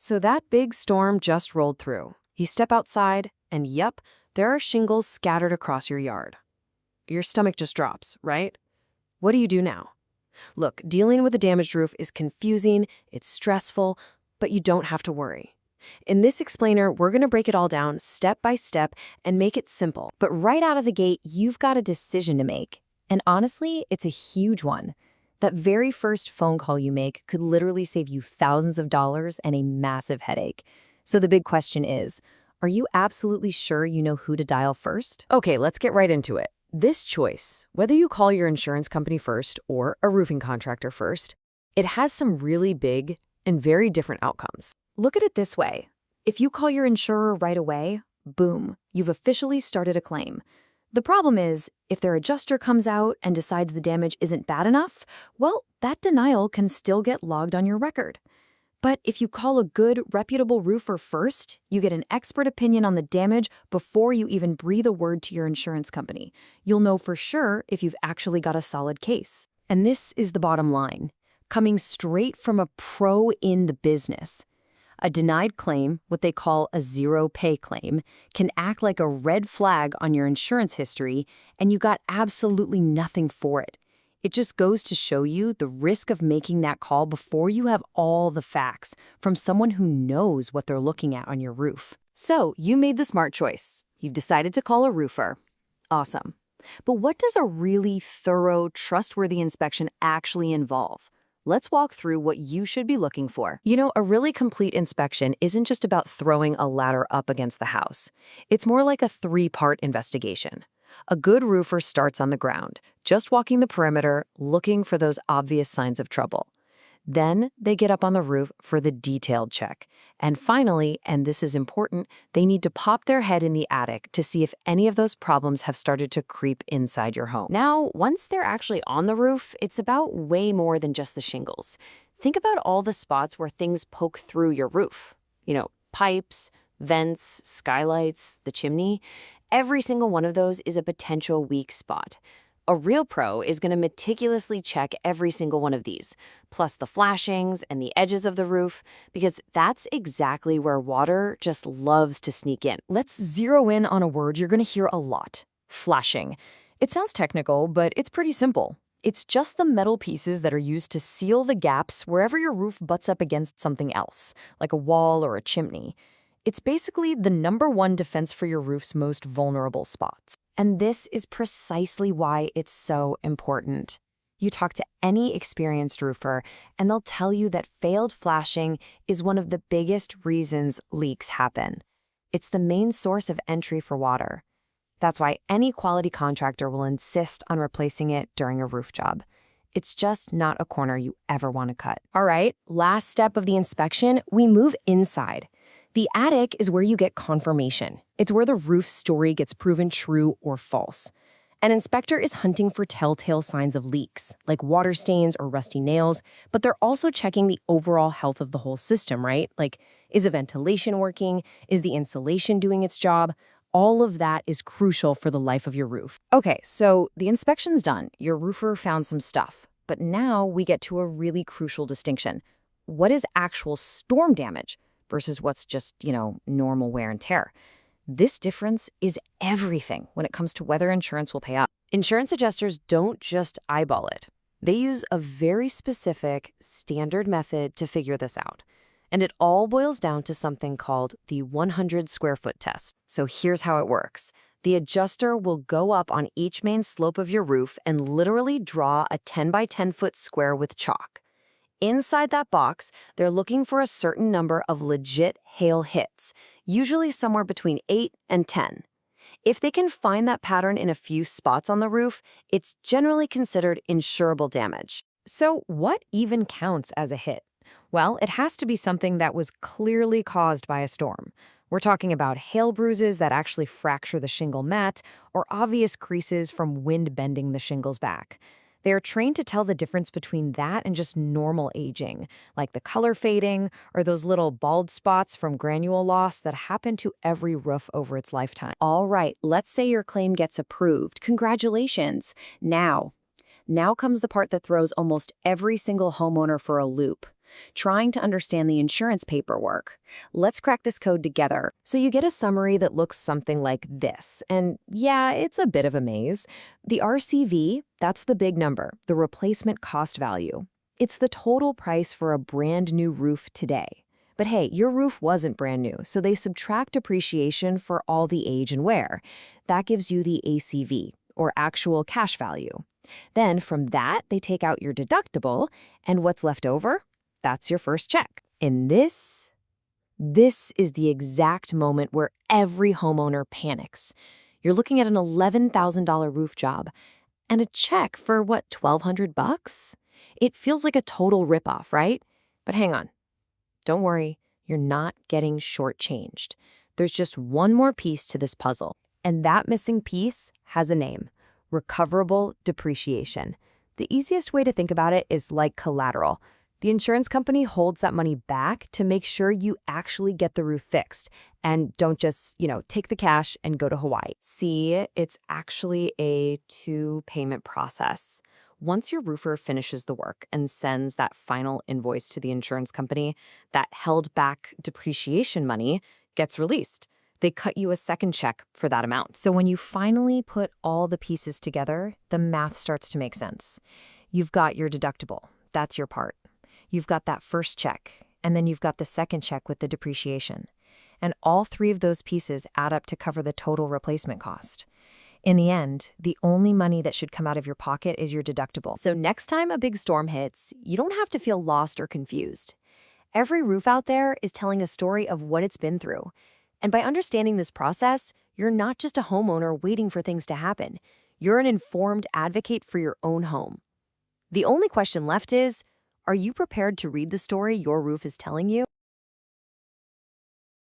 So that big storm just rolled through. You step outside, and yep, there are shingles scattered across your yard. Your stomach just drops, right? What do you do now? Look, dealing with a damaged roof is confusing, it's stressful, but you don't have to worry. In this explainer, we're going to break it all down step by step and make it simple. But right out of the gate, you've got a decision to make. And honestly, it's a huge one. That very first phone call you make could literally save you thousands of dollars and a massive headache. So the big question is, are you absolutely sure you know who to dial first? Okay, let's get right into it. This choice, whether you call your insurance company first or a roofing contractor first, it has some really big and very different outcomes. Look at it this way. If you call your insurer right away, boom, you've officially started a claim. The problem is, if their adjuster comes out and decides the damage isn't bad enough, well, that denial can still get logged on your record. But if you call a good, reputable roofer first, you get an expert opinion on the damage before you even breathe a word to your insurance company. You'll know for sure if you've actually got a solid case. And this is the bottom line, coming straight from a pro in the business. A denied claim, what they call a zero-pay claim, can act like a red flag on your insurance history, and you got absolutely nothing for it. It just goes to show you the risk of making that call before you have all the facts from someone who knows what they're looking at on your roof. So you made the smart choice. You've decided to call a roofer. Awesome. But what does a really thorough, trustworthy inspection actually involve? Let's walk through what you should be looking for. You know, a really complete inspection isn't just about throwing a ladder up against the house. It's more like a three-part investigation. A good roofer starts on the ground, just walking the perimeter, looking for those obvious signs of trouble. Then they get up on the roof for the detailed check. And finally, and this is important, they need to pop their head in the attic to see if any of those problems have started to creep inside your home. Now, once they're actually on the roof, it's about way more than just the shingles. Think about all the spots where things poke through your roof. You know, pipes, vents, skylights, the chimney. Every single one of those is a potential weak spot. A real pro is going to meticulously check every single one of these, plus the flashings and the edges of the roof, because that's exactly where water just loves to sneak in. Let's zero in on a word you're going to hear a lot: flashing. It sounds technical, but it's pretty simple. It's just the metal pieces that are used to seal the gaps wherever your roof butts up against something else, like a wall or a chimney. It's basically the #1 defense for your roof's most vulnerable spots. And this is precisely why it's so important. You talk to any experienced roofer, and they'll tell you that failed flashing is one of the biggest reasons leaks happen. It's the main source of entry for water. That's why any quality contractor will insist on replacing it during a roof job. It's just not a corner you ever want to cut. All right, last step of the inspection, we move inside. The attic is where you get confirmation. It's where the roof story gets proven true or false. An inspector is hunting for telltale signs of leaks, like water stains or rusty nails, but they're also checking the overall health of the whole system, right? Like, is the ventilation working? Is the insulation doing its job? All of that is crucial for the life of your roof. Okay, so the inspection's done. Your roofer found some stuff. But now we get to a really crucial distinction. What is actual storm damage versus what's just, normal wear and tear? This difference is everything when it comes to whether insurance will pay out. Insurance adjusters don't just eyeball it. They use a very specific, standard method to figure this out. And it all boils down to something called the 100 square foot test. So here's how it works. The adjuster will go up on each main slope of your roof and literally draw a 10 by 10 foot square with chalk. Inside that box, they're looking for a certain number of legit hail hits, usually somewhere between 8 and 10. If they can find that pattern in a few spots on the roof, it's generally considered insurable damage. So what even counts as a hit? Well, it has to be something that was clearly caused by a storm. We're talking about hail bruises that actually fracture the shingle mat or obvious creases from wind bending the shingles back. They are trained to tell the difference between that and just normal aging, like the color fading or those little bald spots from granule loss that happen to every roof over its lifetime. All right, let's say your claim gets approved. Congratulations. Now comes the part that throws almost every single homeowner for a loop. trying to understand the insurance paperwork. Let's crack this code together. So you get a summary that looks something like this. And yeah, it's a bit of a maze. The RCV, that's the big number, the replacement cost value. It's the total price for a brand new roof today. But hey, your roof wasn't brand new, so they subtract depreciation for all the age and wear. That gives you the ACV, or actual cash value. Then from that, they take out your deductible, and what's left over? That's your first check. And this is the exact moment where every homeowner panics. You're looking at an $11,000 roof job, and a check for what, $1,200? It feels like a total ripoff, right? But hang on. Don't worry, you're not getting shortchanged. There's just one more piece to this puzzle. And that missing piece has a name: recoverable depreciation. The easiest way to think about it is like collateral. The insurance company holds that money back to make sure you actually get the roof fixed and don't just, take the cash and go to Hawaii. See, it's actually a two-payment process. Once your roofer finishes the work and sends that final invoice to the insurance company, that held back depreciation money gets released. They cut you a second check for that amount. So when you finally put all the pieces together, the math starts to make sense. You've got your deductible. That's your part. You've got that first check, and then you've got the second check with the depreciation. And all three of those pieces add up to cover the total replacement cost. In the end, the only money that should come out of your pocket is your deductible. So next time a big storm hits, you don't have to feel lost or confused. Every roof out there is telling a story of what it's been through. And by understanding this process, you're not just a homeowner waiting for things to happen. You're an informed advocate for your own home. The only question left is, are you prepared to read the story your roof is telling you?